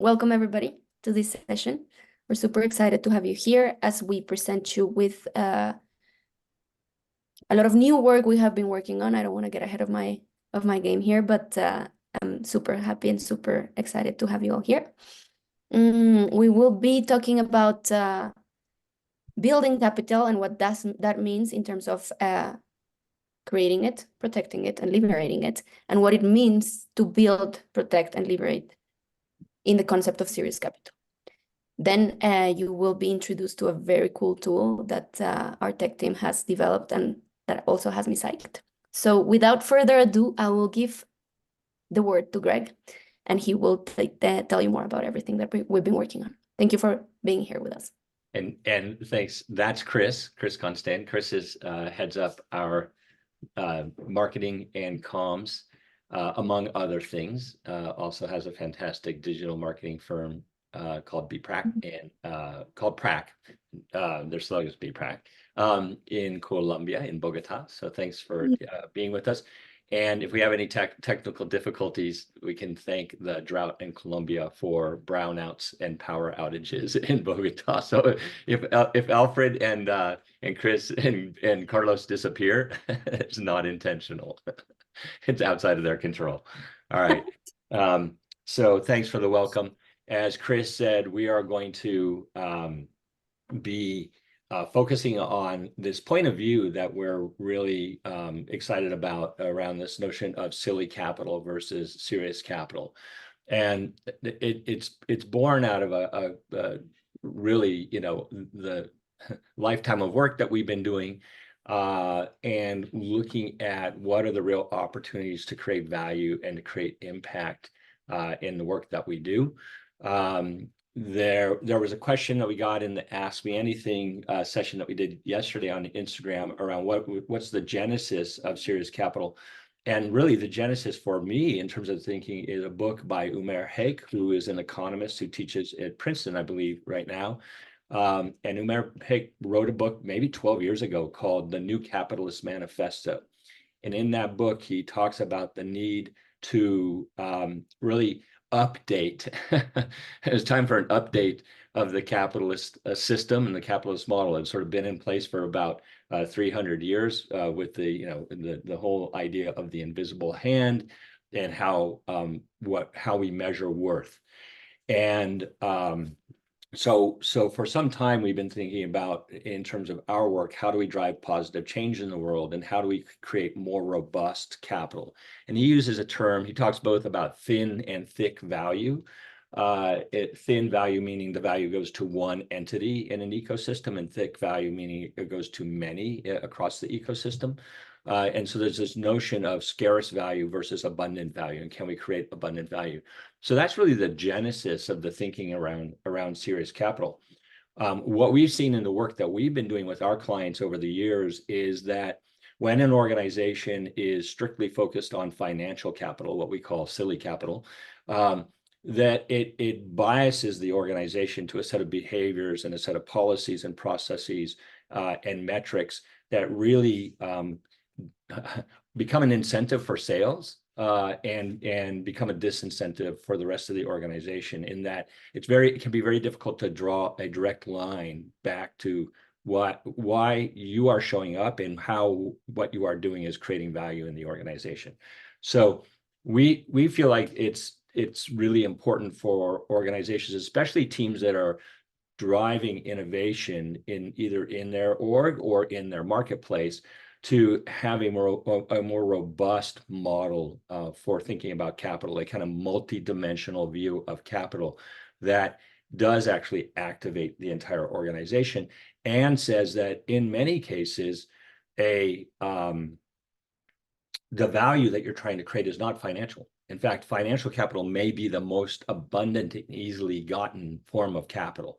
Welcome everybody to this session. We're super excited to have you here as we present you with a lot of new work we have been working on. I don't want to get ahead of my game here, but I'm super happy and super excited to have you all here. We will be talking about building capital and what that means in terms of creating it, protecting it, and liberating it, and what it means to build, protect, and liberate in the concept of serious capital. Then you will be introduced to a very cool tool that our tech team has developed and that also has me psyched. So without further ado, I will give the word to Greg, and he will tell you more about everything that we've been working on. Thank you for being here with us. And thanks. That's Chris Constant. Chris is heads up our marketing and comms, among other things. Also has a fantastic digital marketing firm called BPRAC and called PRAC. Their slogan is BPRAC in Colombia, in Bogota. So thanks for being with us. And if we have any technical difficulties, we can thank the drought in Colombia for brownouts and power outages in Bogota. So if Alfred and Chris and Carlos disappear, it's not intentional. It's outside of their control. All right. So thanks for the welcome. As Chris said, we are going to be focusing on this point of view that we're really excited about around this notion of silly capital versus serious capital. And it's born out of a really, the lifetime of work that we've been doing and looking at what are the real opportunities to create value and to create impact in the work that we do. There was a question that we got in the Ask Me Anything session that we did yesterday on Instagram around what's the genesis of serious capital. And really the genesis for me in terms of thinking is a book by Umair Haque, who is an economist who teaches at Princeton, I believe, right now. And Umair Haque wrote a book maybe 12 years ago called The New Capitalist Manifesto. And in that book, he talks about the need to really update. It's time for an update of the capitalist system and the capitalist model. It's sort of been in place for about 300 years with the whole idea of the invisible hand and how we measure worth. And so for some time, we've been thinking about, in terms of our work, how do we drive positive change in the world and how do we create more robust capital? And he uses a term, he talks both about thin and thick value. Thin value meaning the value goes to one entity in an ecosystem, and thick value meaning it goes to many across the ecosystem. And so there's this notion of scarce value versus abundant value, and can we create abundant value? So that's really the genesis of the thinking around serious capital. What we've seen in the work that we've been doing with our clients over the years is that when an organization is strictly focused on financial capital, what we call silly capital, that it biases the organization to a set of behaviors and a set of policies and processes and metrics that really become an incentive for sales and become a disincentive for the rest of the organization, in that it can be very difficult to draw a direct line back to why you are showing up and how what you are doing is creating value in the organization. So we feel like it's really important for organizations, especially teams that are driving innovation either in their org or in their marketplace, to have a more robust model for thinking about capital, a kind of multi-dimensional view of capital that does actually activate the entire organization, and says that in many cases, the value that you're trying to create is not financial. In fact, financial capital may be the most abundant and easily gotten form of capital,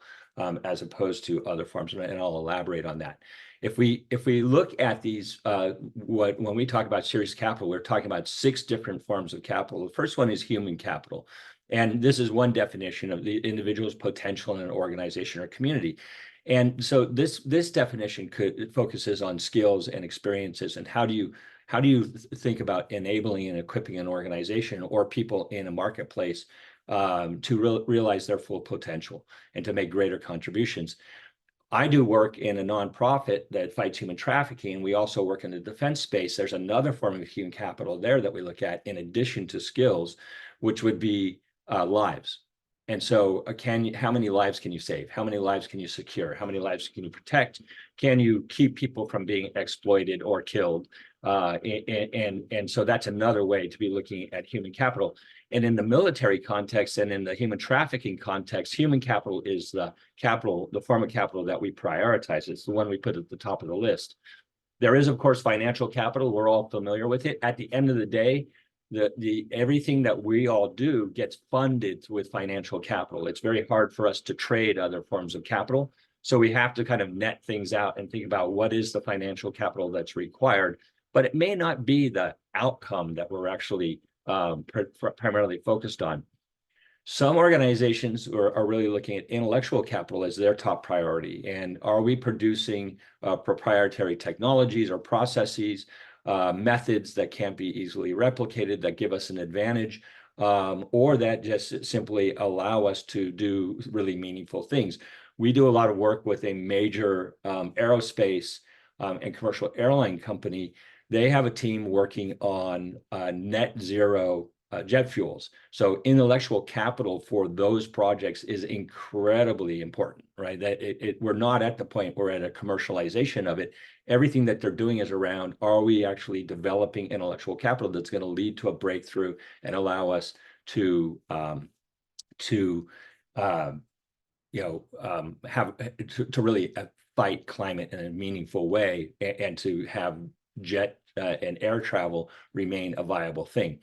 as opposed to other forms, and I'll elaborate on that. If we look at these, when we talk about serious capital, we're talking about 6 different forms of capital. The first one is human capital. And this is one definition of the individual's potential in an organization or community. And so this definition focuses on skills and experiences, and how do you think about enabling and equipping an organization or people in a marketplace to realize their full potential and to make greater contributions. I do work in a nonprofit that fights human trafficking. We also work in the defense space. There's another form of human capital there that we look at in addition to skills, which would be lives. And so how many lives can you save? How many lives can you secure? How many lives can you protect? Can you keep people from being exploited or killed? And so that's another way to be looking at human capital. And in the military context and in the human trafficking context, human capital is the form of capital that we prioritize. It's the one we put at the top of the list. There is, of course, financial capital. We're all familiar with it. At the end of the day, everything that we all do gets funded with financial capital. It's very hard for us to trade other forms of capital. So we have to kind of net things out and think about what is the financial capital that's required. But it may not be the outcome that we're actually primarily focused on. Some organizations are really looking at intellectual capital as their top priority. And are we producing proprietary technologies or processes, methods that can't be easily replicated, that give us an advantage, or that just simply allow us to do really meaningful things? We do a lot of work with a major aerospace and commercial airline company. They have a team working on net zero jet fuels. So intellectual capital for those projects is incredibly important, right? That we're not at the point we're at a commercialization of it. Everything that they're doing is around, are we actually developing intellectual capital that's going to lead to a breakthrough and allow us to really fight climate in a meaningful way and to have jet and air travel remain a viable thing.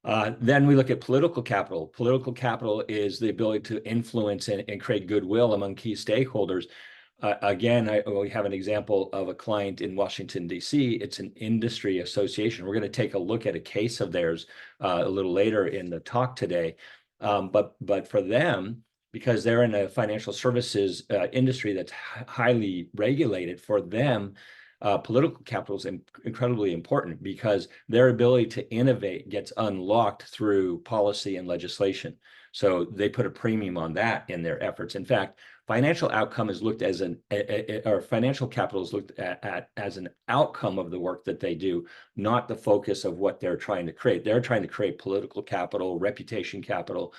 Then we look at political capital. Political capital is the ability to influence and create goodwill among key stakeholders. Again, we have an example of a client in Washington, D.C. It's an industry association. We're going to take a look at a case of theirs a little later in the talk today. But for them, because they're in a financial services industry that's highly regulated, for them, political capital is incredibly important because their ability to innovate gets unlocked through policy and legislation. So they put a premium on that in their efforts. In fact, financial outcome is looked as or financial capital is looked at as an outcome of the work that they do, not the focus of what they're trying to create. They're trying to create political capital, reputation capital,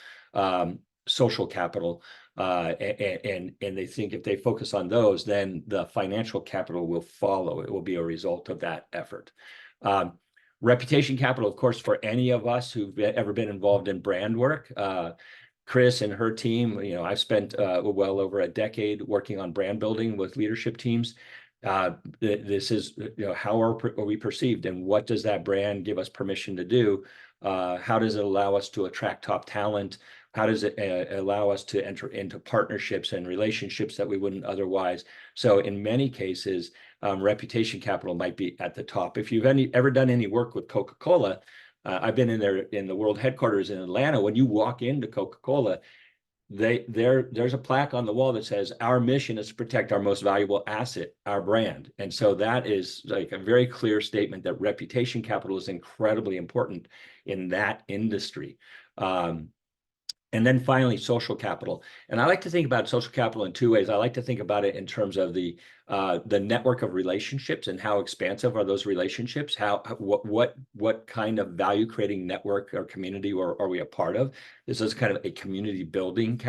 social capital, and they think if they focus on those, then the financial capital will follow. It will be a result of that effort. Reputation capital, of course, for any of us who've ever been involved in brand work. Chris and her team, I've spent well over a decade working on brand building with leadership teams. This is, how are we perceived, and what does that brand give us permission to do? How does it allow us to attract top talent? How does it allow us to enter into partnerships and relationships that we wouldn't otherwise? So in many cases, reputation capital might be at the top. If you've ever done any work with Coca-Cola, I've been in the world headquarters in Atlanta. When you walk into Coca-Cola, there's a plaque on the wall that says, our mission is to protect our most valuable asset, our brand. And so that is like a very clear statement that reputation capital is incredibly important in that industry. And then finally, social capital. And I like to think about social capital in two ways. I like to think about it in terms of the network of relationships and how expansive are those relationships? What kind of value creating network or community are we a part of? This is kind of a community building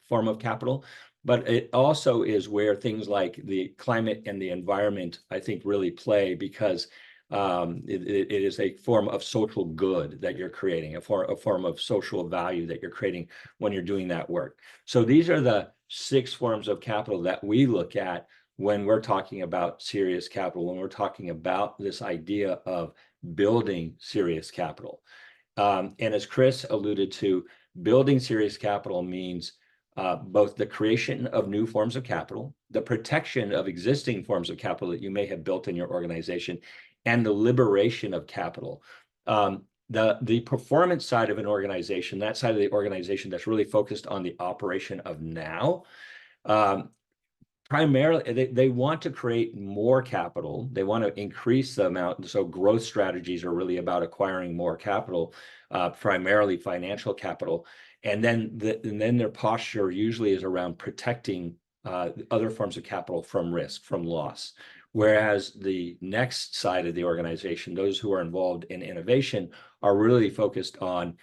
form of capital. But it also is where things like the climate and the environment, I think, really play, because it is a form of social good that you're creating, a form of social value that you're creating when you're doing that work. So these are the 6 forms of capital that we look at when we're talking about serious capital, when we're talking about this idea of building serious capital. And as Chris alluded to, building serious capital means both the creation of new forms of capital, the protection of existing forms of capital that you may have built in your organization, and the liberation of capital. The performance side of an organization, that side of the organization that's really focused on the operation of now, primarily they want to create more capital. They want to increase the amount. So growth strategies are really about acquiring more capital, primarily financial capital. And then their posture usually is around protecting other forms of capital from risk, from loss. Whereas the next side of the organization, those who are involved in innovation, are really focused on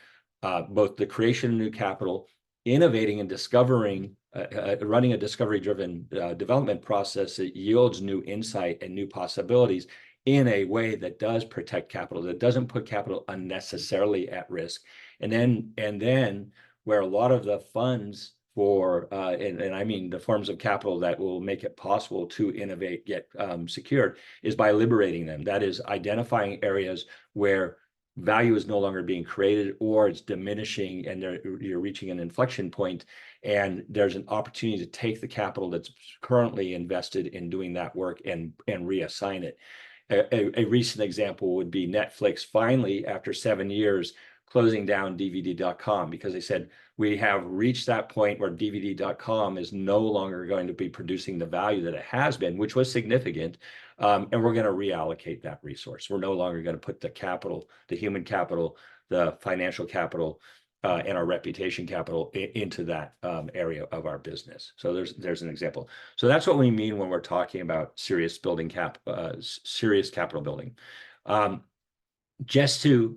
both the creation of new capital, innovating and discovering, running a discovery-driven development process that yields new insight and new possibilities in a way that does protect capital, that doesn't put capital unnecessarily at risk. And then where a lot of the funds for, and I mean the forms of capital that will make it possible to innovate, get secured, is by liberating them. That is identifying areas where value is no longer being created or it's diminishing and you're reaching an inflection point, and there's an opportunity to take the capital that's currently invested in doing that work and reassign it. A recent example would be Netflix finally, after 7 years, closing down DVD.com because they said, we have reached that point where DVD.com is no longer going to be producing the value that it has been, which was significant. And we're going to reallocate that resource. We're no longer going to put the capital, the human capital, the financial capital, and our reputation capital into that area of our business. So there's an example. So that's what we mean when we're talking about serious capital building. Just to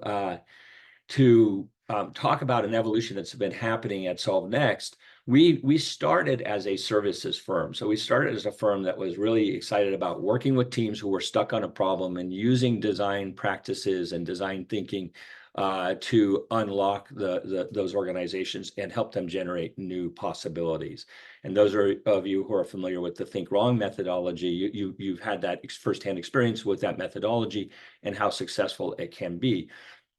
talk about an evolution that's been happening at Solve Next, we started as a services firm. So we started as a firm that was really excited about working with teams who were stuck on a problem and using design practices and design thinking to unlock those organizations and help them generate new possibilities. And those of you who are familiar with the Think Wrong methodology, you've had that firsthand experience with that methodology and how successful it can be.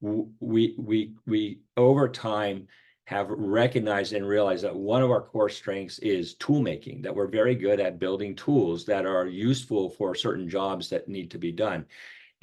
We over time have recognized and realized that one of our core strengths is tool making, that we're very good at building tools that are useful for certain jobs that need to be done.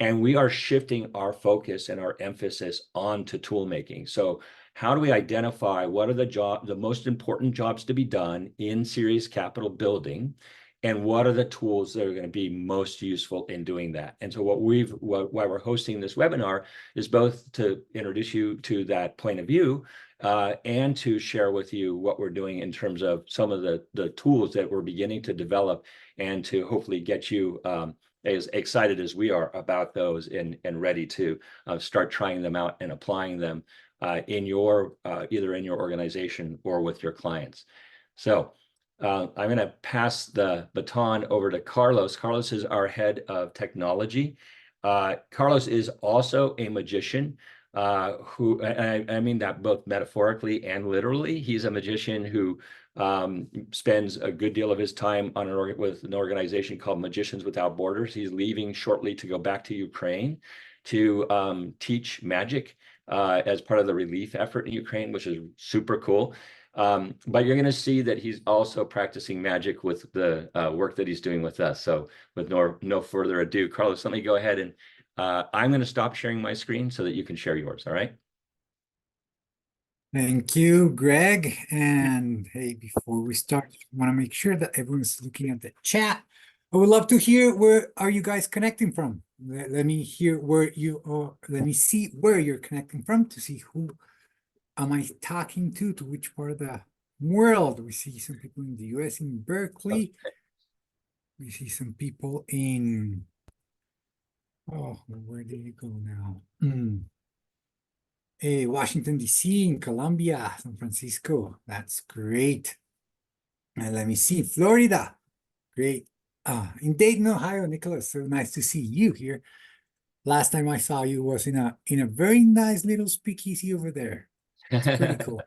And we are shifting our focus and our emphasis onto tool making. So how do we identify what are the most important jobs to be done in serious capital building? And what are the tools that are going to be most useful in doing that? And so why we're hosting this webinar is both to introduce you to that point of view and to share with you what we're doing in terms of some of the tools that we're beginning to develop, and to hopefully get you as excited as we are about those and ready to start trying them out and applying them in your either in your organization or with your clients. So I'm going to pass the baton over to Carlos. Carlos is our head of technology. Carlos is also a magician who, I mean that both metaphorically and literally. He's a magician who spends a good deal of his time on with an organization called Magicians Without Borders. He's leaving shortly to go back to Ukraine to teach magic as part of the relief effort in Ukraine, which is super cool. But you're going to see that he's also practicing magic with the work that he's doing with us. So with no further ado, Carlos, let me go ahead and I'm going to stop sharing my screen so that you can share yours. All right. Thank you, Greg. And hey, before we start, I want to make sure that everyone's looking at the chat. I would love to hear, where are you guys connecting from? Let me hear where you are. Let me see where you're connecting from to see who am I talking to which part of the world. We see some people in the US, in Berkeley. We see some people in, oh, where did you go now? Washington, D.C., in Colombia, San Francisco. That's great. And let me see, Florida. Great. In Dayton, Ohio, Nicholas. So nice to see you here. Last time I saw you was in a very nice little speakeasy over there. It's pretty cool.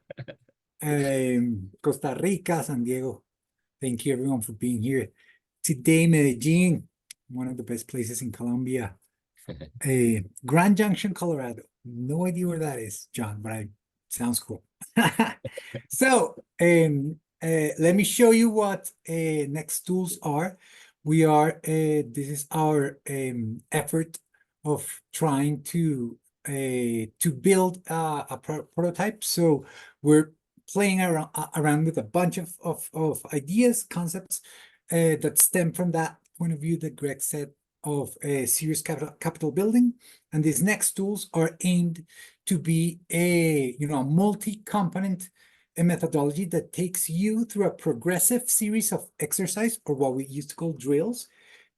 Costa Rica, San Diego. Thank you everyone for being here. Today, Medellin, one of the best places in Colombia. Grand Junction, Colorado. No idea where that is, John, but sounds cool. So let me show you what next tools are. This is our effort of trying to build a prototype. So we're playing around with a bunch of ideas, concepts that stem from that point of view that Greg said of serious capital building. And these next tools are aimed to be a multi-component a methodology that takes you through a progressive series of exercise, or what we used to call drills,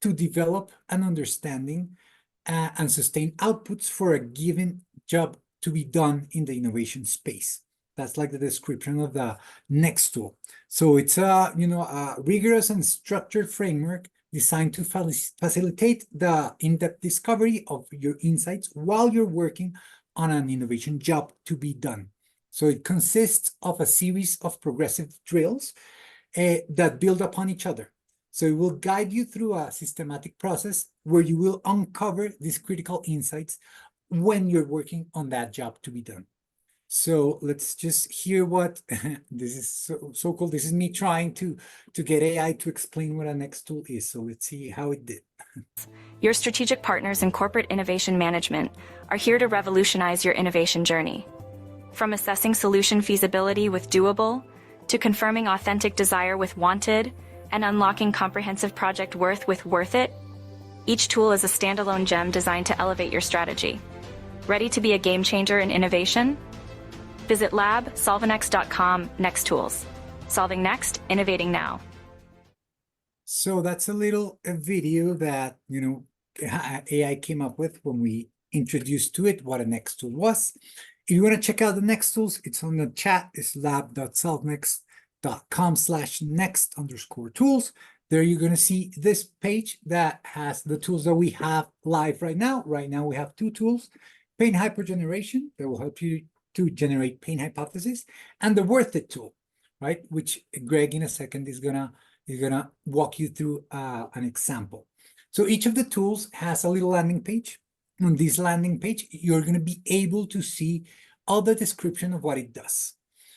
to develop an understanding and sustain outputs for a given job to be done in the innovation space. That's like the description of the next tool. So it's a, a rigorous and structured framework designed to facilitate the in-depth discovery of your insights while you're working on an innovation job to be done. So it consists of a series of progressive drills that build upon each other. So it will guide you through a systematic process where you will uncover these critical insights when you're working on that job to be done. So let's just hear what this is so cool. This is me trying to get AI to explain what a next tool is. So let's see how it did. Your strategic partners in corporate innovation management are here to revolutionize your innovation journey. From assessing solution feasibility with doable, to confirming authentic desire with wanted, and unlocking comprehensive project worth with worth it, each tool is a standalone gem designed to elevate your strategy. Ready to be a game changer in innovation? Visit labsolvenext.com next tools. Solving next, innovating now. So that's a little video that, AI came up with when we introduced to it what a next tool was. If you want to check out the next tools, it's on the chat. It's lab.solvenext.com/next_tools. There you're going to see this page that has the tools that we have live right now. Right now we have two tools: pain hypergeneration that will help you to generate pain hypothesis, and the worth it tool, right? Which Greg in a second is gonna walk you through an example. So each of the tools has a little landing page. On this landing page, you're going to be able to see all the description of what it does.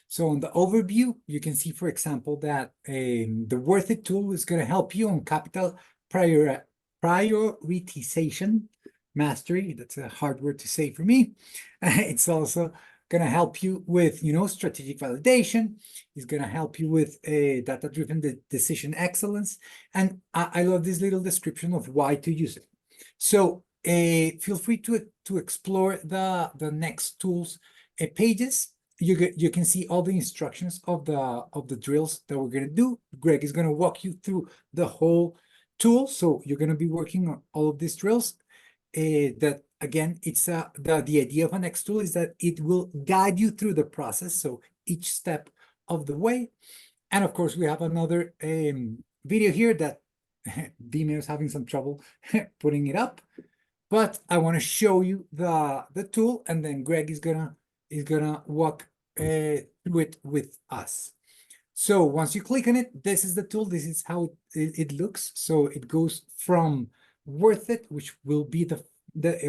So on the overview, you can see, for example, that the worth it tool is going to help you on capital prioritization mastery. That's a hard word to say for me. It's also going to help you with, strategic validation. It's going to help you with data-driven decision excellence. And I love this little description of why to use it. So feel free to explore the next tools pages. You can see all the instructions of the drills that we're going to do. Greg is going to walk you through the whole tool. So you're going to be working on all of these drills. That again, it's the idea of a next tool is that it will guide you through the process, so each step of the way. And of course, we have another video here that Vimeo is having some trouble putting it up, but I want to show you the tool, and then Greg is gonna walk through it with us. So once you click on it, this is the tool. This is how it looks. So it goes from worth it, which will be the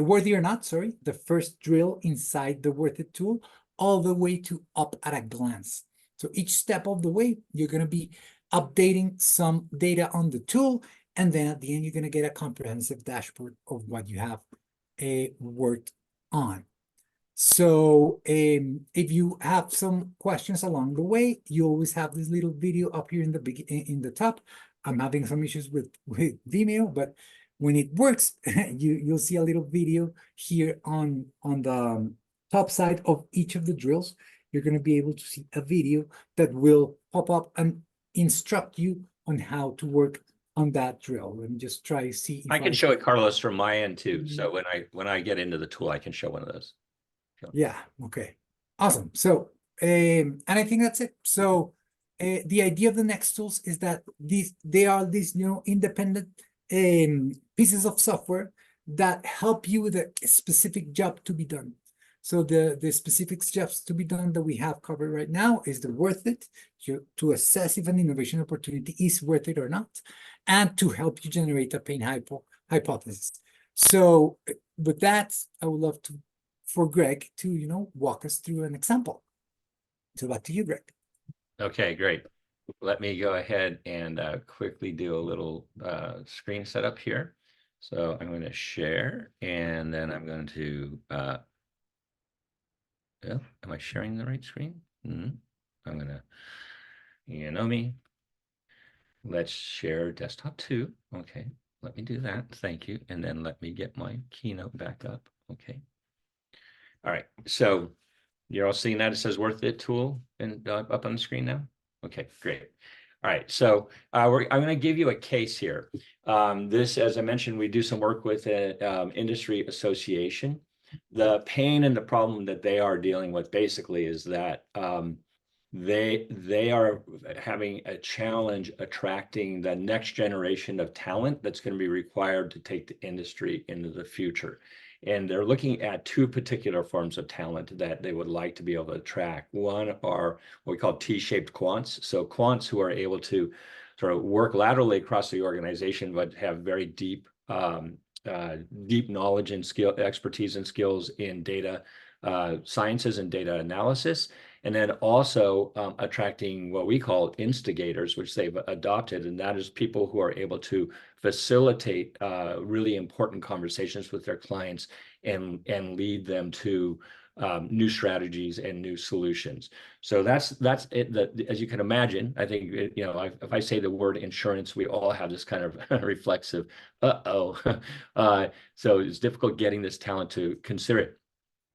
worthy or not, sorry, the first drill inside the worth it tool, all the way to up at a glance. So each step of the way, you're going to be updating some data on the tool, and then at the end, you're going to get a comprehensive dashboard of what you have worked on. So if you have some questions along the way, you always have this little video up here in the top. I'm having some issues with Vimeo, but when it works, you'll see a little video here on the top side of each of the drills. You're going to be able to see a video that will pop up and instruct you on how to work on that drill. Let me just try to see if I can show it, Carlos, from my end too. So when I get into the tool, I can show one of those. Yeah, okay. Awesome. So and I think that's it. So the idea of the next tools is that they are these independent pieces of software that help you with a specific job to be done. So the specific jobs to be done that we have covered right now is the worth it, to assess if an innovation opportunity is worth it or not, and to help you generate a pain hypothesis. So with that, I would love for Greg to walk us through an example. So back to you, Greg. Okay, great. Let me go ahead and quickly do a little screen setup here. So I'm going to share, and then I'm going to, am I sharing the right screen? I'm going to, you know me. Let's share desktop 2. Okay, let me do that. Thank you. And then let me get my keynote back up. Okay. All right. So you're all seeing that? It says worth it tool and up on the screen now. Okay, great. All right, so I'm going to give you a case here. This, as I mentioned, we do some work with an industry association. The pain and the problem that they are dealing with basically is that they are having a challenge attracting the next generation of talent that's going to be required to take the industry into the future. And they're looking at two particular forms of talent that they would like to be able to attract. One are what we call T-shaped quants. So quants who are able to sort of work laterally across the organization, but have very deep knowledge and expertise and skills in data sciences and data analysis. And then also attracting what we call instigators, which they've adopted. And that is people who are able to facilitate really important conversations with their clients and lead them to new strategies and new solutions. So that's it. As you can imagine, I think, if I say the word insurance, we all have this kind of reflexive, so it's difficult getting this talent to consider it.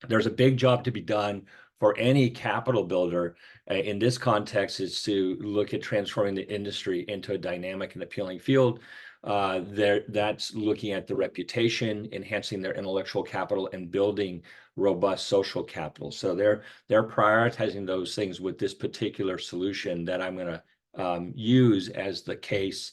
There's a big job to be done for any capital builder in this context is to look at transforming the industry into a dynamic and appealing field. That's looking at the reputation, enhancing their intellectual capital, and building robust social capital. So they're prioritizing those things with this particular solution that I'm going to use as the case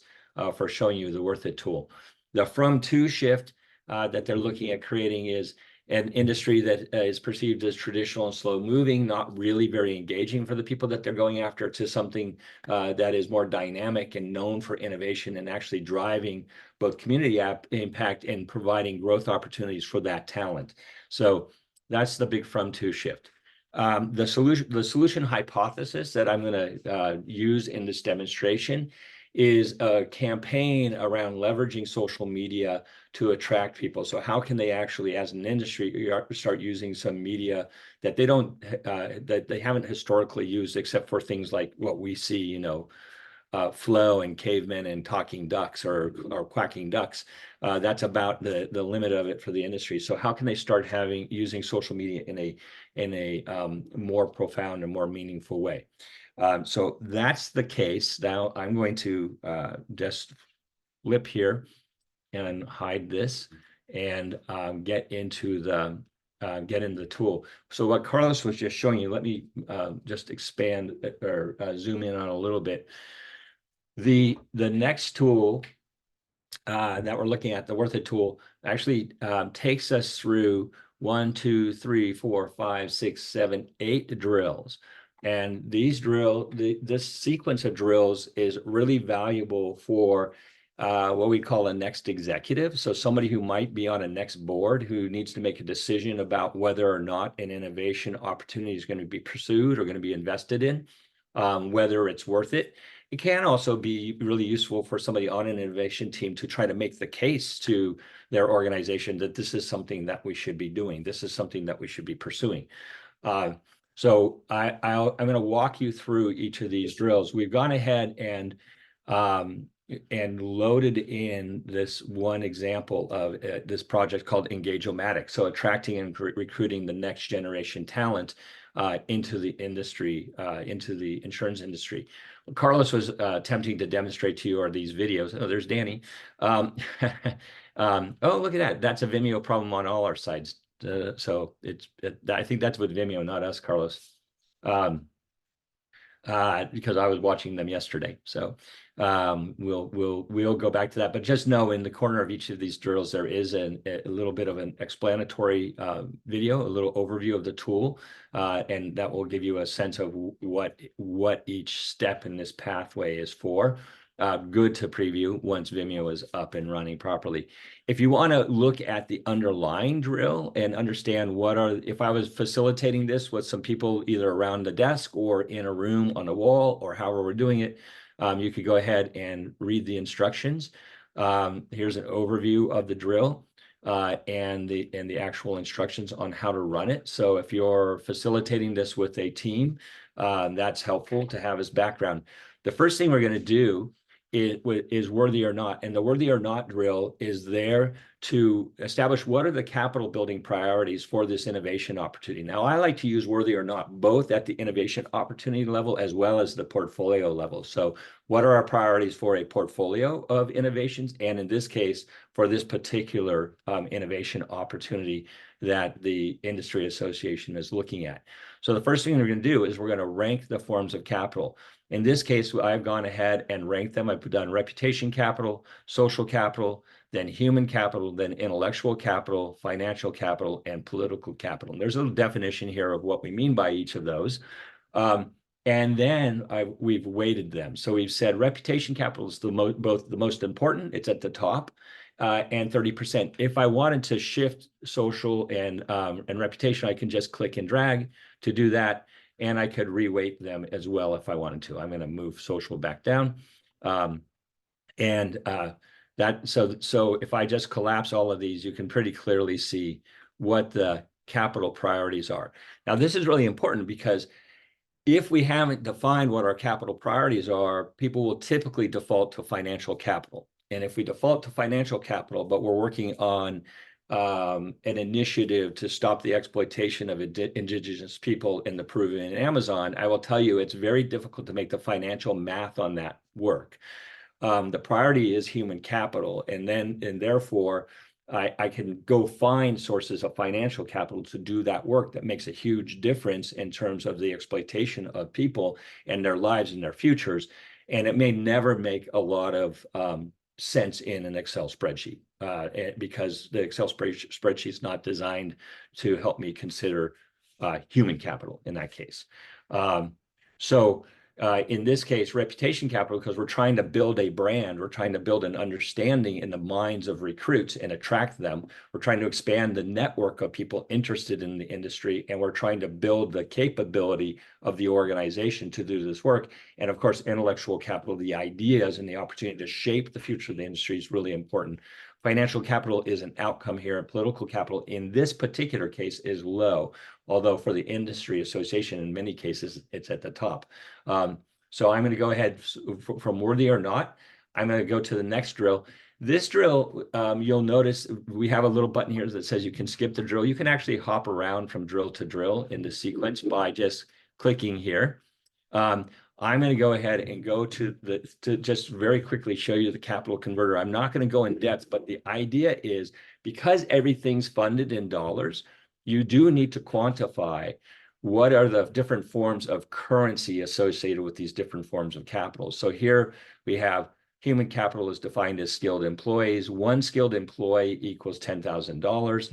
for showing you the Worth It tool. The from to shift that they're looking at creating is an industry that is perceived as traditional and slow moving, not really very engaging for the people that they're going after, to something that is more dynamic and known for innovation and actually driving both community impact and providing growth opportunities for that talent. So that's the big from to shift. The solution hypothesis that I'm going to use in this demonstration is a campaign around leveraging social media to attract people. So how can they actually, as an industry, start using some media that they don't, that they haven't historically used, except for things like what we see, Flow and Cavemen and Talking Ducks or Quacking Ducks. That's about the limit of it for the industry. So how can they start using social media in a more profound and more meaningful way? So that's the case. Now I'm going to just flip here and hide this and get into the tool. So what Carlos was just showing you, let me just expand or zoom in on a little bit. The next tool that we're looking at, the Worth It tool, actually takes us through 1, 2, 3, 4, 5, 6, 7, 8 drills. And this sequence of drills is really valuable for what we call a next executive. So somebody who might be on a next board who needs to make a decision about whether or not an innovation opportunity is going to be pursued or going to be invested in, whether it's worth it. It can also be really useful for somebody on an innovation team to try to make the case to their organization that this is something that we should be doing. This is something that we should be pursuing. So I'm going to walk you through each of these drills. We've gone ahead and loaded in this one example of this project called Engage-O-Matic. So attracting and recruiting the next generation talent into the industry, into the insurance industry. What Carlos was attempting to demonstrate to you are these videos. Oh, there's Danny. Oh, look at that. That's a Vimeo problem on all our sides. So I think that's with Vimeo, not us, Carlos, because I was watching them yesterday. So we'll go back to that. But just know in the corner of each of these drills there is a little bit of an explanatory video, a little overview of the tool, and that will give you a sense of what each step in this pathway is for. Good to preview once Vimeo is up and running properly. If you want to look at the underlying drill and understand if I was facilitating this with some people either around the desk or in a room on a wall or however we're doing it, you could go ahead and read the instructions. Here's an overview of the drill and the actual instructions on how to run it. So if you're facilitating this with a team, that's helpful to have as background. The first thing we're going to do is worthy or not. And the worthy or not drill is there to establish what are the capital building priorities for this innovation opportunity. Now, I like to use worthy or not both at the innovation opportunity level as well as the portfolio level. So what are our priorities for a portfolio of innovations? And in this case, for this particular innovation opportunity that the industry association is looking at. So the first thing we're going to do is we're going to rank the forms of capital. In this case, I've gone ahead and ranked them. I've done reputation capital, social capital, then human capital, then intellectual capital, financial capital, and political capital. And there's a little definition here of what we mean by each of those. And then we've weighted them. So we've said reputation capital is both the most important, it's at the top, and 30%. If I wanted to shift social and reputation, I can just click and drag to do that. And I could reweight them as well if I wanted to. I'm going to move social back down. So if I just collapse all of these, you can pretty clearly see what the capital priorities are. Now, this is really important because if we haven't defined what our capital priorities are, people will typically default to financial capital. And if we default to financial capital, but we're working on an initiative to stop the exploitation of indigenous people in the Peruvian Amazon, I will tell you it's very difficult to make the financial math on that work. The priority is human capital, and therefore I can go find sources of financial capital to do that work that makes a huge difference in terms of the exploitation of people and their lives and their futures. And it may never make a lot of sense in an Excel spreadsheet because the Excel spreadsheet is not designed to help me consider human capital in that case. In this case, reputation capital, because we're trying to build a brand, we're trying to build an understanding in the minds of recruits and attract them. We're trying to expand the network of people interested in the industry, and we're trying to build the capability of the organization to do this work. And of course, intellectual capital, the ideas and the opportunity to shape the future of the industry is really important. Financial capital is an outcome here, and political capital in this particular case is low, although for the industry association, in many cases, it's at the top. So I'm going to go ahead from worthy or not. I'm going to go to the next drill. This drill, you'll notice we have a little button here that says you can skip the drill. You can actually hop around from drill to drill in the sequence by just clicking here. I'm going to go ahead and go to just very quickly show you the capital converter. I'm not going to go in depth, but the idea is because everything's funded in dollars, you do need to quantify what are the different forms of currency associated with these different forms of capital. So here we have human capital is defined as skilled employees. One skilled employee equals $10,000.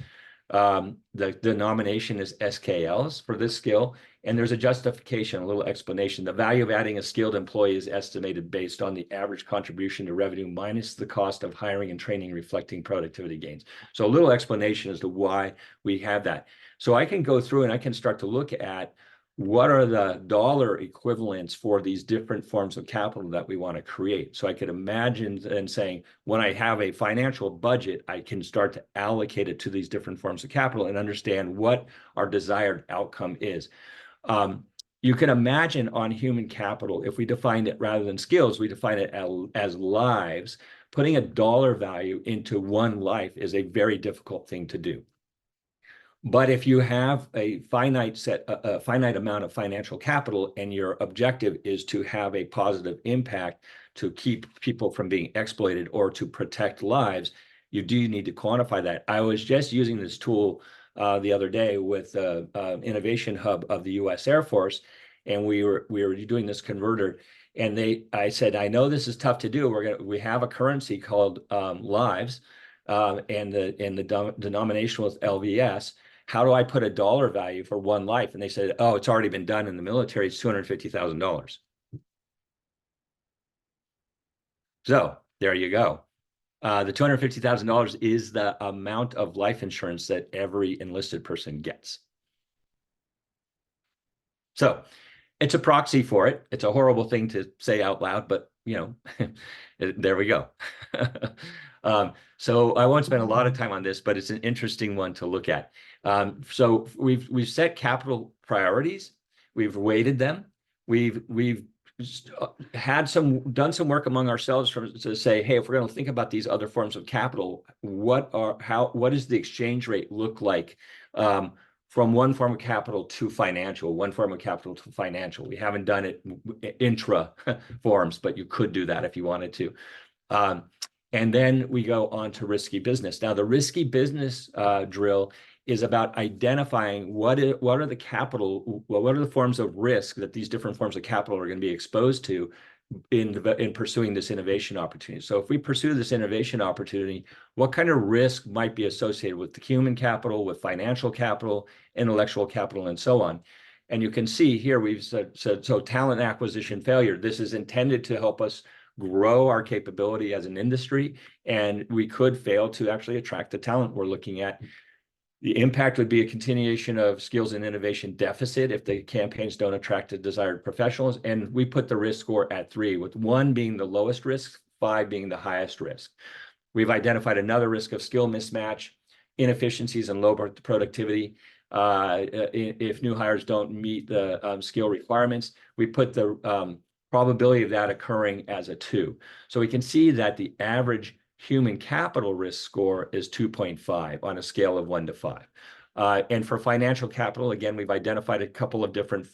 The denomination is SKLs for this skill. And there's a justification, a little explanation. The value of adding a skilled employee is estimated based on the average contribution to revenue minus the cost of hiring and training, reflecting productivity gains. So a little explanation as to why we have that. So I can go through and I can start to look at what are the dollar equivalents for these different forms of capital that we want to create. So I could imagine then saying, when I have a financial budget, I can start to allocate it to these different forms of capital and understand what our desired outcome is. You can imagine on human capital, if we defined it rather than skills, we define it as lives. Putting a dollar value into one life is a very difficult thing to do. But if you have a finite amount of financial capital and your objective is to have a positive impact to keep people from being exploited or to protect lives, you do need to quantify that. I was just using this tool the other day with the Innovation Hub of the U.S. Air Force, and we were doing this converter. And I said, I know this is tough to do. We have a currency called lives, and the denomination was LVS. How do I put a dollar value for one life? And they said, oh, it's already been done in the military. It's $250,000. So there you go. The $250,000 is the amount of life insurance that every enlisted person gets. So it's a proxy for it. It's a horrible thing to say out loud, but there we go. So I won't spend a lot of time on this, but it's an interesting one to look at. So we've set capital priorities. We've weighted them. We've done some work among ourselves to say, hey, if we're going to think about these other forms of capital, what does the exchange rate look like from one form of capital to financial, one form of capital to financial? We haven't done it intra forms, but you could do that if you wanted to. And then we go on to risky business. Now, the risky business drill is about identifying what are the forms of risk that these different forms of capital are going to be exposed to in pursuing this innovation opportunity. So if we pursue this innovation opportunity, what kind of risk might be associated with the human capital, with financial capital, intellectual capital, and so on? And you can see here we've said so talent acquisition failure. This is intended to help us grow our capability as an industry, and we could fail to actually attract the talent we're looking at. The impact would be a continuation of skills and innovation deficit if the campaigns don't attract the desired professionals. And we put the risk score at 3, with 1 being the lowest risk, 5 being the highest risk. We've identified another risk of skill mismatch, inefficiencies, and low productivity. If new hires don't meet the skill requirements, we put the probability of that occurring as a 2. So we can see that the average human capital risk score is 2.5 on a scale of 1 to 5. And for financial capital, again, we've identified a couple of different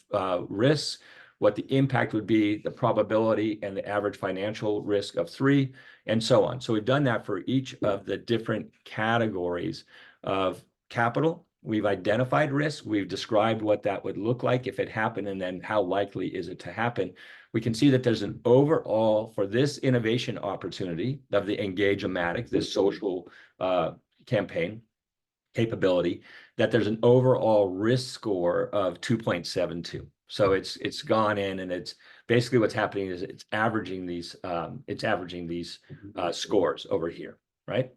risks, what the impact would be, the probability, and the average financial risk of 3, and so on. So we've done that for each of the different categories of capital. We've identified risk. We've described what that would look like if it happened, and then how likely is it to happen. We can see that there's an overall, for this innovation opportunity of the Engage-O-Matic, this social campaign capability, that there's an overall risk score of 2.72. So it's gone in, and it's basically what's happening is it's averaging these scores over here, right?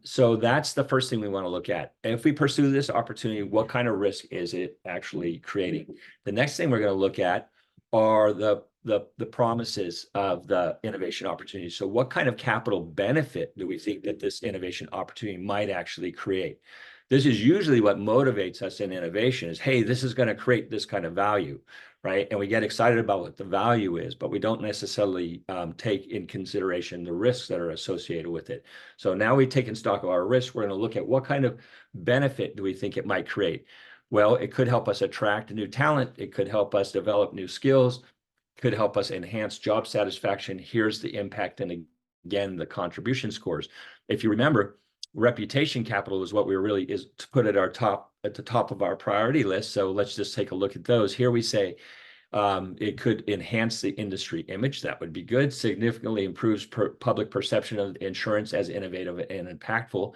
So that's the first thing we want to look at. If we pursue this opportunity, what kind of risk is it actually creating? The next thing we're going to look at are the promises of the innovation opportunity. So what kind of capital benefit do we think that this innovation opportunity might actually create? This is usually what motivates us in innovation is, hey, this is going to create this kind of value, right? And we get excited about what the value is, but we don't necessarily take in consideration the risks that are associated with it. So now we've taken stock of our risks. We're going to look at what kind of benefit do we think it might create? Well, it could help us attract new talent. It could help us develop new skills. Could help us enhance job satisfaction. Here's the impact, and again, the contribution scores. If you remember, reputation capital is what we really is to put at the top of our priority list. So let's just take a look at those. Here we say it could enhance the industry image. That would be good. Significantly improves public perception of insurance as innovative and impactful.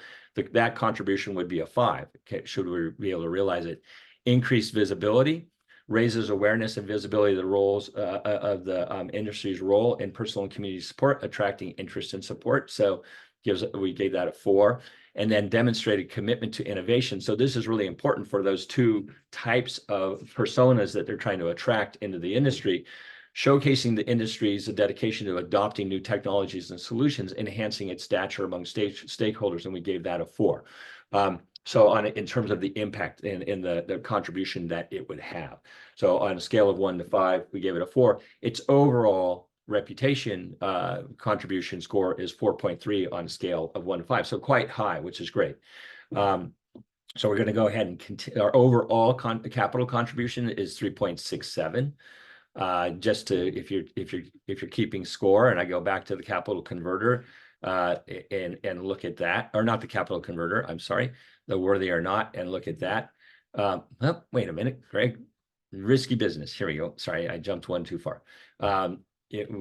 That contribution would be a 5. Okay, should we be able to realize it? Increased visibility, raises awareness and visibility of the roles of the industry's role in personal and community support, attracting interest and support. So we gave that a 4. And then demonstrated commitment to innovation. So this is really important for those 2 types of personas that they're trying to attract into the industry, showcasing the industry's dedication to adopting new technologies and solutions, enhancing its stature among stakeholders, and we gave that a 4. So in terms of the impact in the contribution that it would have. So on a scale of 1 to 5, we gave it a 4. Its overall reputation contribution score is 4.3 on a scale of 1 to 5. So quite high, which is great. So we're going to go ahead and continue. Our overall capital contribution is 3.67. Just to, if you're keeping score, and I go back to the capital converter and look at that, or not the capital converter, I'm sorry, the worthy or not, and look at that. Oh, wait a minute, Greg, risky business. Here we go. Sorry, I jumped 1 too far.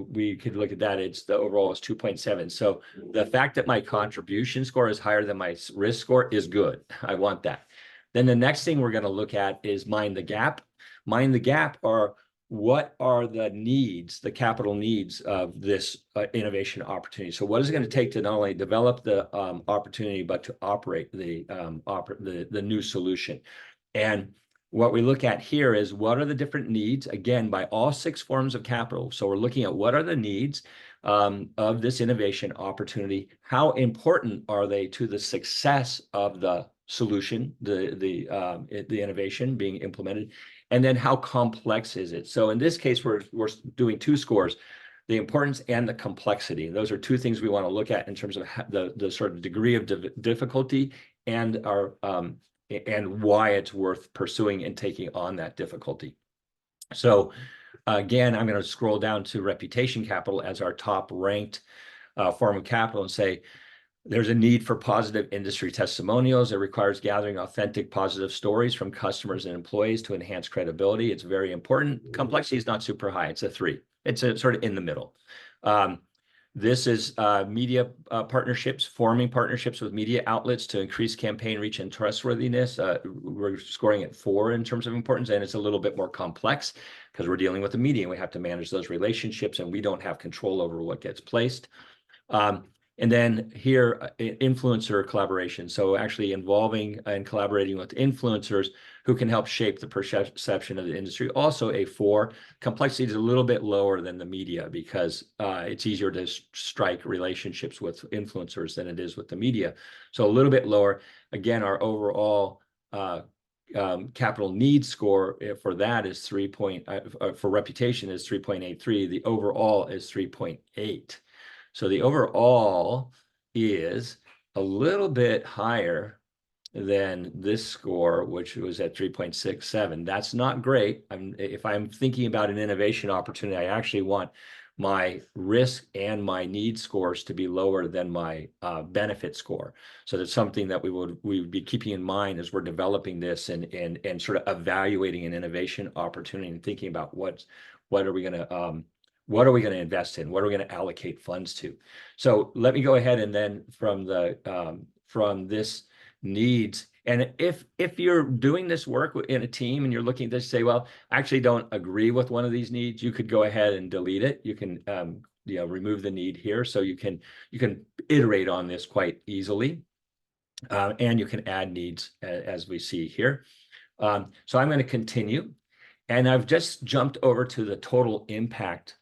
We could look at that. It's the overall is 2.7. So the fact that my contribution score is higher than my risk score is good. I want that. Then the next thing we're going to look at is mind the gap. Mind the gap are what are the needs, the capital needs of this innovation opportunity. So what is it going to take to not only develop the opportunity, but to operate the new solution? And what we look at here is what are the different needs, again, by all 6 forms of capital. So we're looking at what are the needs of this innovation opportunity, how important are they to the success of the solution, the innovation being implemented, And then how complex is it? So in this case, we're doing 2 scores, the importance and the complexity. Those are 2 things we want to look at in terms of the sort of degree of difficulty and and why it's worth pursuing and taking on that difficulty. So again, I'm going to scroll down to reputation capital as our top ranked form of capital and say, there's a need for positive industry testimonials. It requires gathering authentic positive stories from customers and employees to enhance credibility. It's very important. Complexity is not super high. It's a 3. It's a sort of in the middle. This is media partnerships, forming partnerships with media outlets to increase campaign reach and trustworthiness. We're scoring at 4 in terms of importance, and it's a little bit more complex because we're dealing with the media and we have to manage those relationships and we don't have control over what gets placed. And then here, influencer collaboration. So actually involving and collaborating with influencers who can help shape the perception of the industry. Also a 4. Complexity is a little bit lower than the media because it's easier to strike relationships with influencers than it is with the media. So a little bit lower. Again, our overall capital needs score for that is for reputation is 3.83. The overall is 3.8. So the overall is a little bit higher than this score, which was at 3.67. That's not great. If I'm thinking about an innovation opportunity, I actually want my risk and my need scores to be lower than my benefit score. So that's something that we would be keeping in mind as we're developing this and sort of evaluating an innovation opportunity and thinking about what are we going to invest in? What are we going to allocate funds to? So let me go ahead and then from this needs, and if you're doing this work in a team and you're looking to say, well, I actually don't agree with one of these needs, you could go ahead and delete it. You can remove the need here, so you can iterate on this quite easily, and you can add needs as we see here. So I'm going to continue, and I've just jumped over to the total impact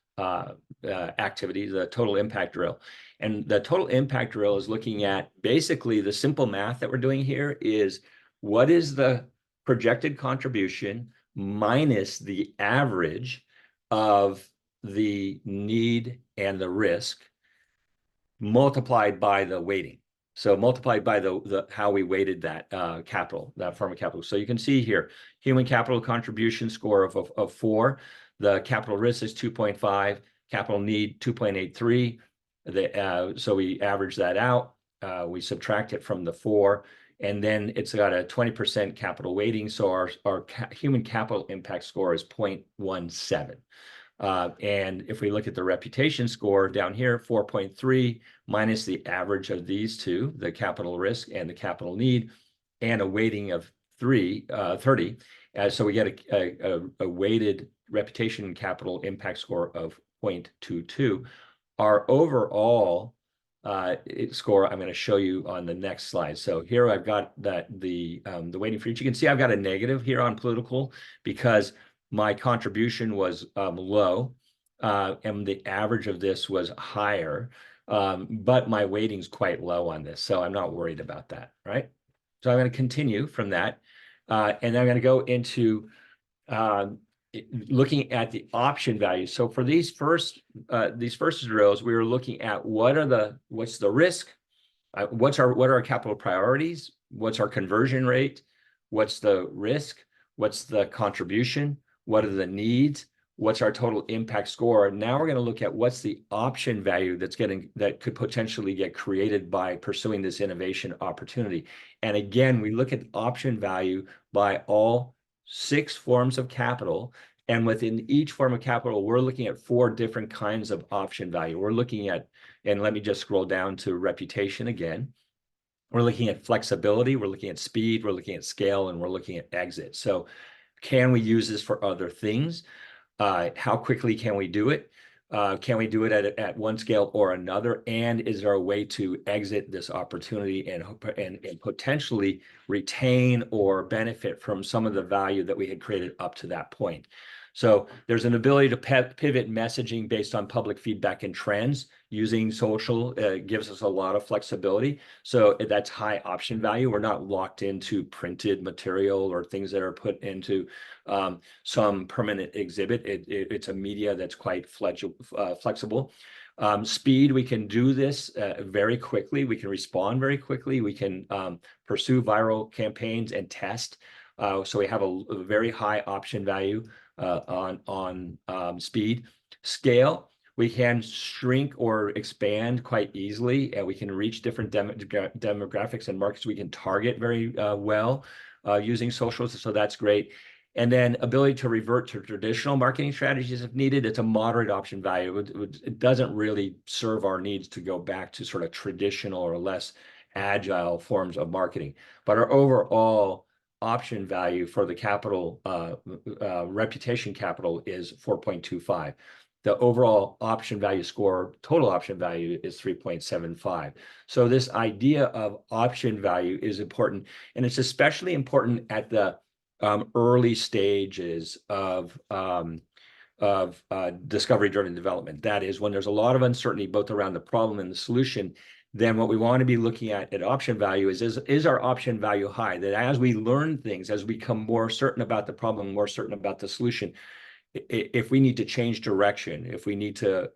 activity, the total impact drill. And the total impact drill is looking at basically the simple math that we're doing here is what is the projected contribution minus the average of the need and the risk multiplied by the weighting. So multiplied by the how we weighted that capital, that form of capital. So you can see here, human capital contribution score of 4. The capital risk is 2.5, capital need 2.83. So we average that out. We subtract it from the 4, and then it's got a 20% capital weighting. So our human capital impact score is 0.17. And if we look at the reputation score down here, 4.3 minus the average of these 2, the capital risk and the capital need, and a weighting of 30. So we get a weighted reputation capital impact score of 0.22. Our overall score, I'm going to show you on the next slide. So here I've got the weighting for each. You can see I've got a negative here on political because my contribution was low, and the average of this was higher, but my weighting's quite low on this, so I'm not worried about that, right? So I'm going to continue from that, and I'm going to go into looking at the option values. So for these first drills, we were looking at what's the risk, what are our capital priorities, what's our conversion rate, what's the risk, what's the contribution, what are the needs, what's our total impact score. Now we're going to look at what's the option value that could potentially get created by pursuing this innovation opportunity. And again, we look at option value by all 6 forms of capital. And within each form of capital, we're looking at 4 different kinds of option value. We're looking at, and let me just scroll down to reputation again. We're looking at flexibility, we're looking at speed, we're looking at scale, and we're looking at exit. So can we use this for other things? How quickly can we do it? Can we do it at one scale or another? And is there a way to exit this opportunity and potentially retain or benefit from some of the value that we had created up to that point? So there's an ability to pivot messaging based on public feedback and trends. Using social gives us a lot of flexibility. So that's high option value. We're not locked into printed material or things that are put into some permanent exhibit. It's a media that's quite flexible. Speed, we can do this very quickly. We can respond very quickly. We can pursue viral campaigns and test. So we have a very high option value on speed. Scale, we can shrink or expand quite easily, and we can reach different demographics and markets we can target very well using socials. So that's great. And then ability to revert to traditional marketing strategies if needed. It's a moderate option value. It doesn't really serve our needs to go back to sort of traditional or less agile forms of marketing. But our overall option value for the capital reputation capital is 4.25. The overall option value score, total option value, is 3.75. So this idea of option value is important, and it's especially important at the early stages of discovery-driven development. That is, when there's a lot of uncertainty both around the problem and the solution, then what we want to be looking at option value is our option value high? That as we learn things, as we become more certain about the problem, more certain about the solution, if we need to change direction, if we need to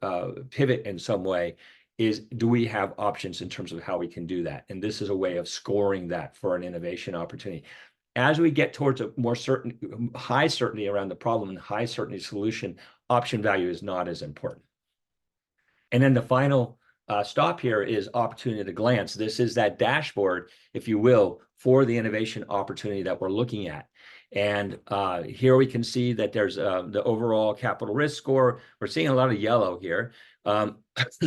pivot in some way, do we have options in terms of how we can do that? And this is a way of scoring that for an innovation opportunity. As we get towards a more certain, high certainty around the problem and high certainty solution, option value is not as important. And then the final stop here is opportunity at a glance. This is that dashboard, if you will, for the innovation opportunity that we're looking at. And here we can see that there's the overall capital risk score. We're seeing a lot of yellow here.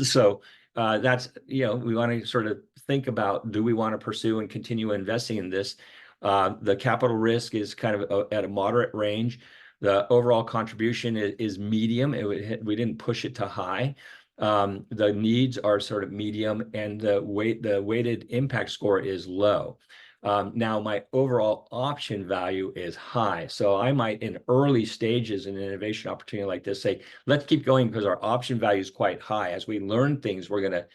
So that's, we want to sort of think about, do we want to pursue and continue investing in this? The capital risk is kind of at a moderate range. The overall contribution is medium. We didn't push it to high. The needs are sort of medium, and the weighted impact score is low. Now my overall option value is high. So I might, in early stages in an innovation opportunity like this, say, let's keep going because our option value is quite high. As we learn things, we're going to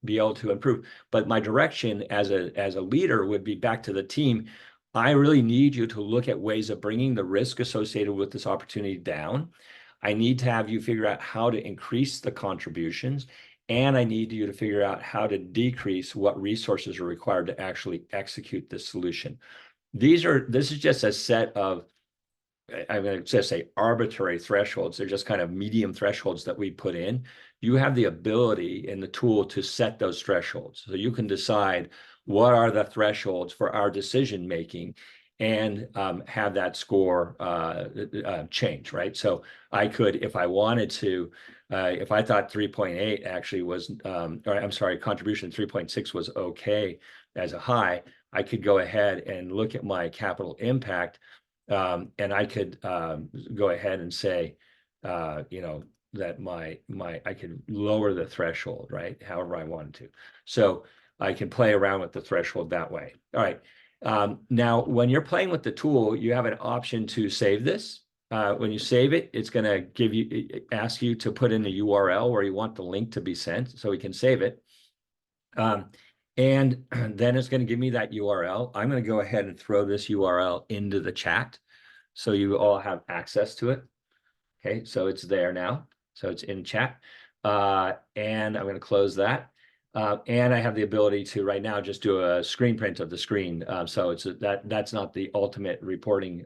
be able to improve. But my direction as a leader would be back to the team. I really need you to look at ways of bringing the risk associated with this opportunity down. I need to have you figure out how to increase the contributions, and I need you to figure out how to decrease what resources are required to actually execute this solution. This is just a set of, I'm going to just say, arbitrary thresholds. They're just kind of medium thresholds that we put in. You have the ability and the tool to set those thresholds. So you can decide what are the thresholds for our decision making and have that score change, right? So I could, if I wanted to, if I thought 3.8 actually was, or I'm sorry, contribution 3.6 was okay as a high, I could go ahead and look at my capital impact, and I could go ahead and say, that I could lower the threshold, right? However I wanted to. So I can play around with the threshold that way. All right. Now, when you're playing with the tool, you have an option to save this. When you save it, it's going to ask you to put in a URL where you want the link to be sent, so we can save it. And then it's going to give me that URL. I'm going to go ahead and throw this URL into the chat, so you all have access to it. Okay, so it's there now. So it's in chat. And I'm going to close that. And I have the ability to right now just do a screen print of the screen. So that's not the ultimate reporting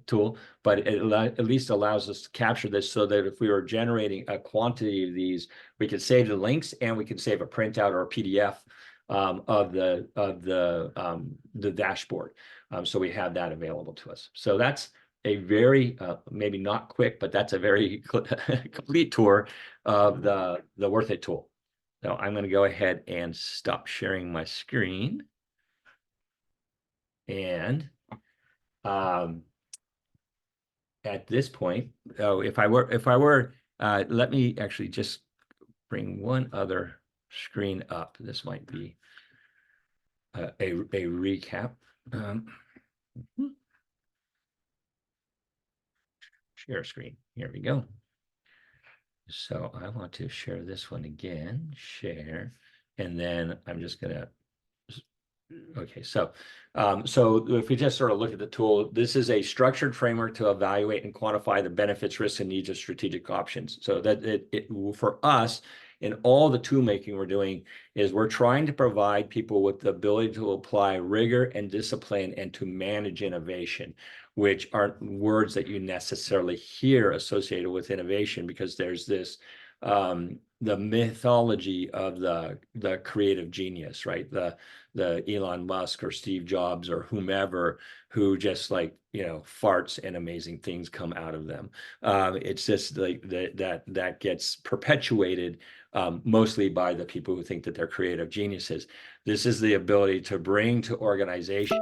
tool, but it at least allows us to capture this, so that if we were generating a quantity of these, we could save the links, and we can save a printout or a PDF of the dashboard. So we have that available to us. So that's a very maybe not quick, but that's a very complete tour of the Worth It tool. So I'm going to go ahead and stop sharing my screen. And at this point, if I were, let me actually just bring one other screen up. This might be a recap. share screen. Here we go. So I want to share this one again, share, and then I'm just gonna, okay, so if we just sort of look at the tool, this is a structured framework to evaluate and quantify the benefits, risks, and needs of strategic options. So that it for us, in all the tool making we're doing, is we're trying to provide people with the ability to apply rigor and discipline and to manage innovation, which aren't words that you necessarily hear associated with innovation, because there's this the mythology of the creative genius, right? The Elon Musk or Steve Jobs or whomever, who just like, farts and amazing things come out of them. It's just like that gets perpetuated mostly by the people who think that they're creative geniuses. This is the ability to bring to organization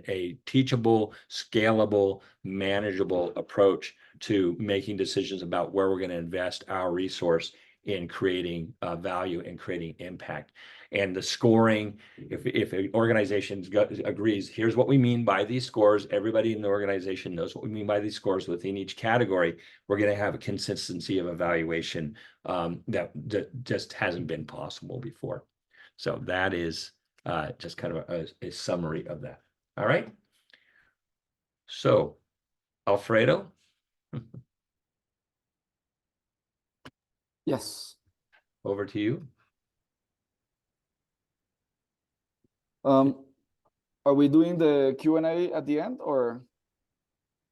a teachable, scalable, manageable approach to making decisions about where we're going to invest our resource in creating value and creating impact. And the scoring, if an organization agrees, here's what we mean by these scores, everybody in the organization knows what we mean by these scores within each category, we're going to have a consistency of evaluation that just hasn't been possible before. So that is just kind of a summary of that. All right. So, Alfredo. Yes. Over to you. Are we doing the Q&A at the end or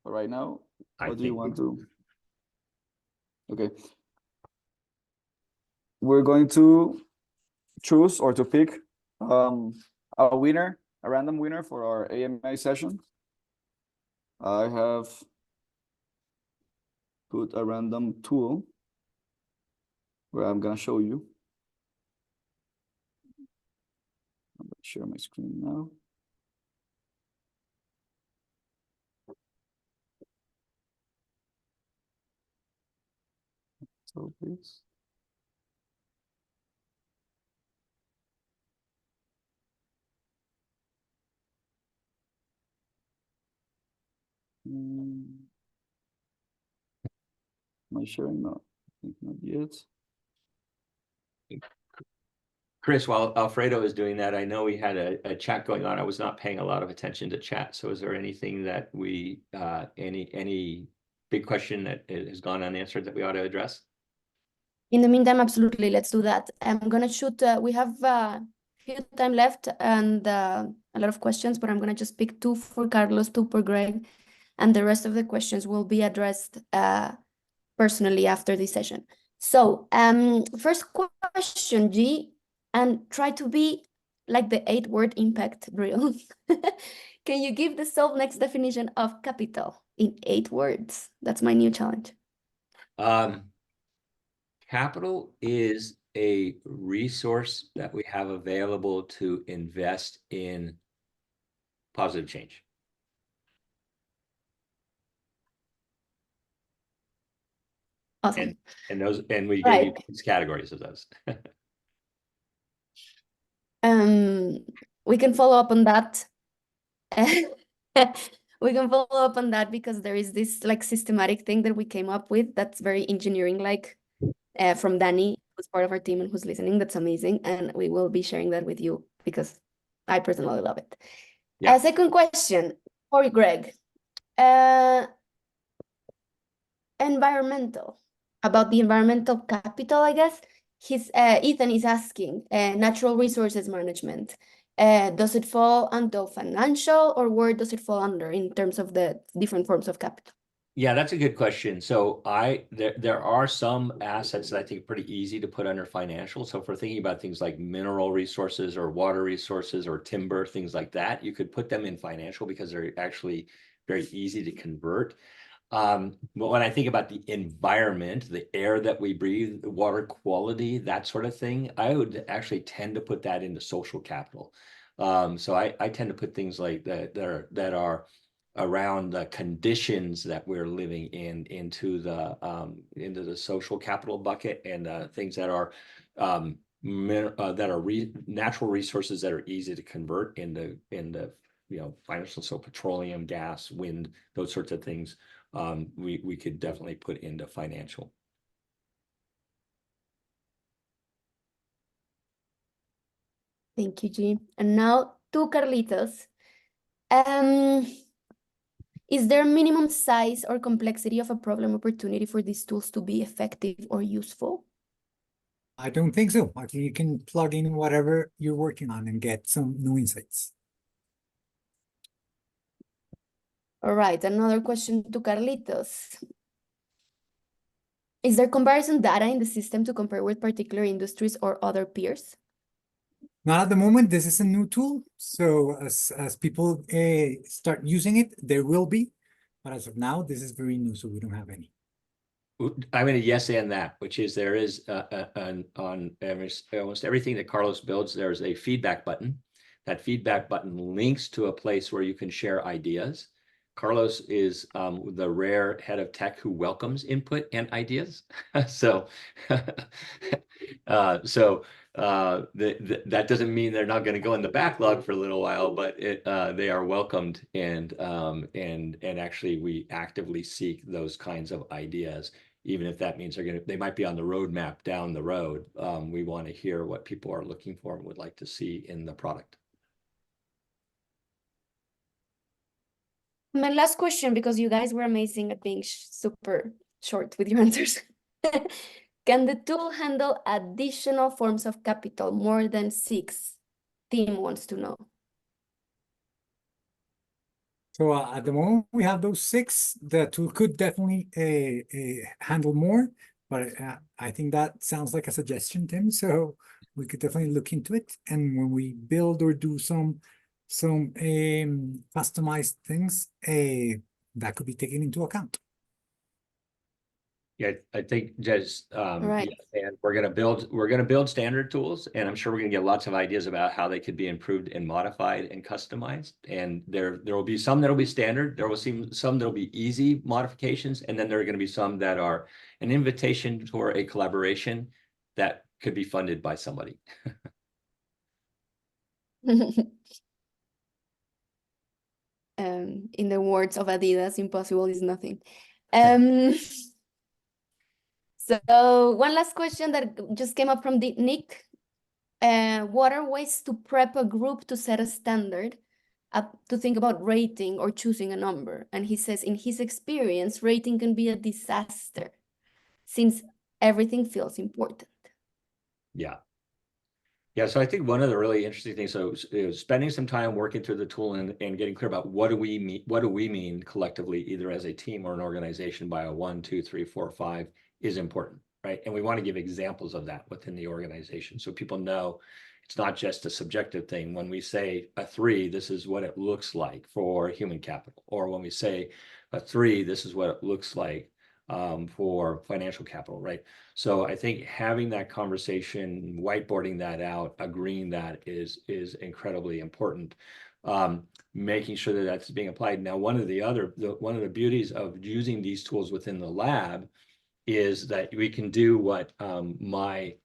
right now? Or do you want to? Okay. We're going to choose or to pick a winner, a random winner for our AMA session. I have put a random tool where I'm gonna show you. I'm gonna share my screen now. So please. Am I sharing? No, I think not yet. Chris, while Alfredo is doing that, I know we had a chat going on. I was not paying a lot of attention to chat. So is there anything that we, any big question that has gone unanswered that we ought to address? In the meantime, absolutely, let's do that. I'm gonna shoot, we have few time left and a lot of questions, but I'm gonna just pick 2 for Carlos, 2 for Greg, and the rest of the questions will be addressed personally after this session. So first question, G, and try to be like the 8-word impact drill. Can you give the Solvnext definition of capital in 8 words? That's my new challenge. Capital is a resource that we have available to invest in positive change. Awesome. And we Right. gave you 6 categories of those. We can follow up on that. We can follow up on that because there is this like systematic thing that we came up with that's very engineering like from Danny, who's part of our team and who's listening. That's amazing. And we will be sharing that with you because I personally love it. Yeah. Second question for Greg. Environmental, about the environmental capital, I guess. Ethan is asking, natural resources management. Does it fall under financial, or where does it fall under in terms of the different forms of capital? Yeah, that's a good question. So there are some assets that I think are pretty easy to put under financial. So if we're thinking about things like mineral resources or water resources or timber, things like that, you could put them in financial because they're actually very easy to convert. But when I think about the environment, the air that we breathe, water quality, that sort of thing, I would actually tend to put that into social capital. So I tend to put things like that are around the conditions that we're living in into the social capital bucket, and things that are natural resources that are easy to convert into financial, so petroleum, gas, wind, those sorts of things we could definitely put into financial. Thank you, G. And now to Carlitos. Is there a minimum size or complexity of a problem opportunity for these tools to be effective or useful? I don't think so. I think you can plug in whatever you're working on and get some new insights. All right, another question to Carlitos. Is there comparison data in the system to compare with particular industries or other peers? Not at the moment. This is a new tool. So as people start using it, there will be. But as of now, this is very new, so we don't have any. I'm going to yes and that, which is there is on almost everything that Carlos builds, there's a feedback button. That feedback button links to a place where you can share ideas. Carlos is the rare head of tech who welcomes input and ideas. So, that doesn't mean they're not going to go in the backlog for a little while, but they are welcomed, and actually we actively seek those kinds of ideas, even if that means they might be on the roadmap down the road. We want to hear what people are looking for and would like to see in the product. My last question, because you guys were amazing at being super short with your answers. Can the tool handle additional forms of capital, more than 6? Team wants to know. So at the moment, we have those 6. The tool could definitely handle more, but I think that sounds like a suggestion, Tim. So we could definitely look into it. And when we build or do some customized things, that could be taken into account. Yeah, I think just Right. yeah, and we're gonna build standard tools, and I'm sure we're gonna get lots of ideas about how they could be improved and modified and customized. And there will be some that'll be standard. There will be some that'll be easy modifications, and then there are going to be some that are an invitation for a collaboration that could be funded by somebody. In the words of Adidas, impossible is nothing. So one last question that just came up from Nick. What are ways to prep a group to set a standard, to think about rating or choosing a number? And he says, in his experience, rating can be a disaster since everything feels important. Yeah. Yeah, so I think one of the really interesting things, so is spending some time working through the tool and getting clear about what do we mean collectively, either as a team or an organization, by a 1, 2, 3, 4, 5 is important, right? And we want to give examples of that within the organization so people know it's not just a subjective thing. When we say a 3, this is what it looks like for human capital, or when we say a 3, this is what it looks like for financial capital, right? So I think having that conversation, whiteboarding that out, agreeing that is incredibly important. Making sure that that's being applied. Now, one of the beauties of using these tools within the lab is that we can do what my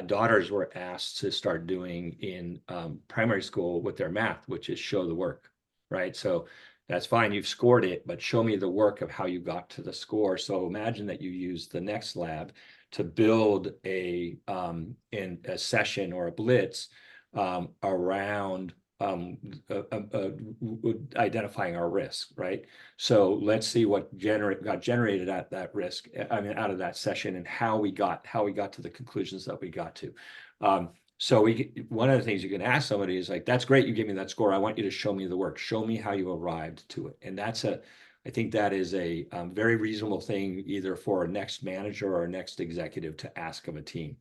daughters were asked to start doing in primary school with their math, which is show the work, right? So that's fine, you've scored it, but show me the work of how you got to the score. So imagine that you use the next lab to build in a session or a blitz around identifying our risk, right? So let's see what got generated at that risk, out of that session, and how we got to the conclusions that we got to. So one of the things you can ask somebody is like, that's great, you give me that score. I want you to show me the work. Show me how you arrived to it. And I think that is a very reasonable thing, either for a next manager or a next executive to ask of a team.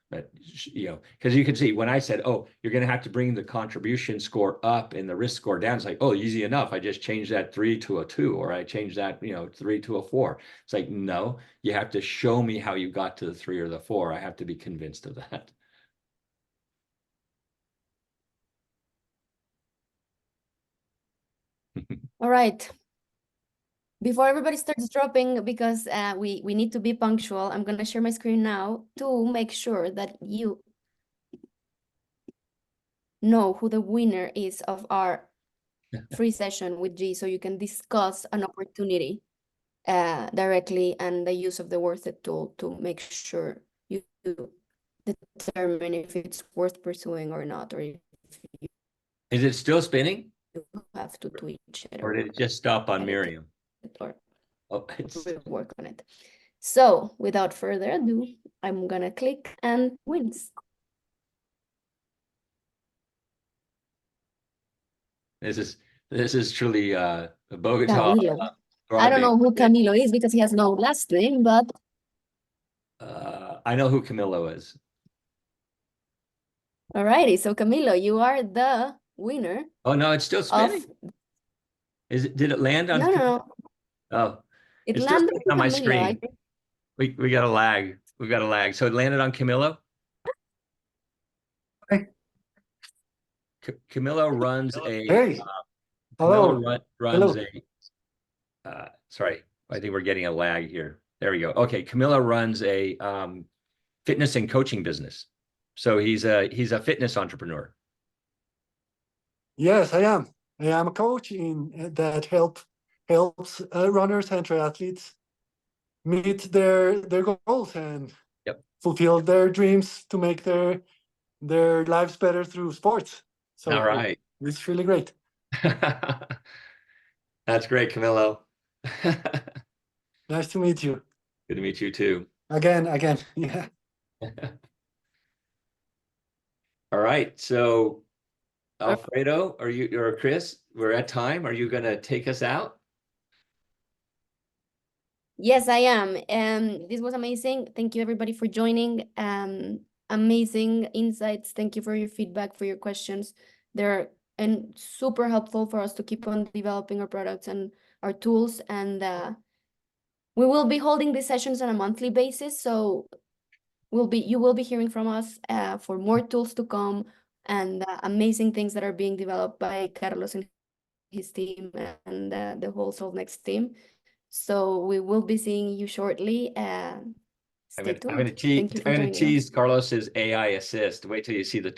But, because you can see when I said, oh, you're going to have to bring the contribution score up and the risk score down. It's like, oh, easy enough. I just changed that 3 to a 2, or I changed that, 3 to a 4. It's like, no, you have to show me how you got to the 3 or the 4. I have to be convinced of that. All right. Before everybody starts dropping, because we need to be punctual, I'm going to share my screen now to make sure that you know who the winner is of our free session with G, so you can discuss an opportunity directly, and the use of the worth it tool to make sure you determine if it's worth pursuing or not, or if Is it still spinning, you have to tweak it or or did it just stop on edit Miriam? it or Oh, it's work on it. So without further ado, I'm gonna click and wins. this is truly Bogota. Camilo. I don't know who Camilo is because he has no last name, but I know who Camilo is. alrighty. So Camilo, you are the winner Oh no, it's still of. spinning. Is it? Did it land on? No, no, no. Oh, It it's still landed spinning on on my Camilo. I screen. think. We got a lag. We got a lag. So it landed on Camilo. Hey. Camilo runs a. Hey, Camilo hello. runs Hello. a. Sorry, I think we're getting a lag here. There we go. Okay, Camilo runs a fitness and coaching business. So he's a fitness entrepreneur. Yes, I am. I am a coach in that helps runners and triathletes meet their goals and Yep. fulfill their dreams to make their lives better through sports. So All right. it's really great. That's great, Camilo. Nice to meet you Good to meet you too. again. Yeah. All right. So Alfredo, or Chris, we're at time. Are you gonna take us out? Yes, I am. This was amazing. Thank you everybody for joining. Amazing insights. Thank you for your feedback, for your questions. They're super helpful for us to keep on developing our products and our tools. And we will be holding these sessions on a monthly basis. So you will be hearing from us for more tools to come and amazing things that are being developed by Carlos and his team and the whole Solve Next team. So we will be seeing you shortly. Stay tuned. I'm gonna tease Carlos's AI assist. Wait till you see the tool.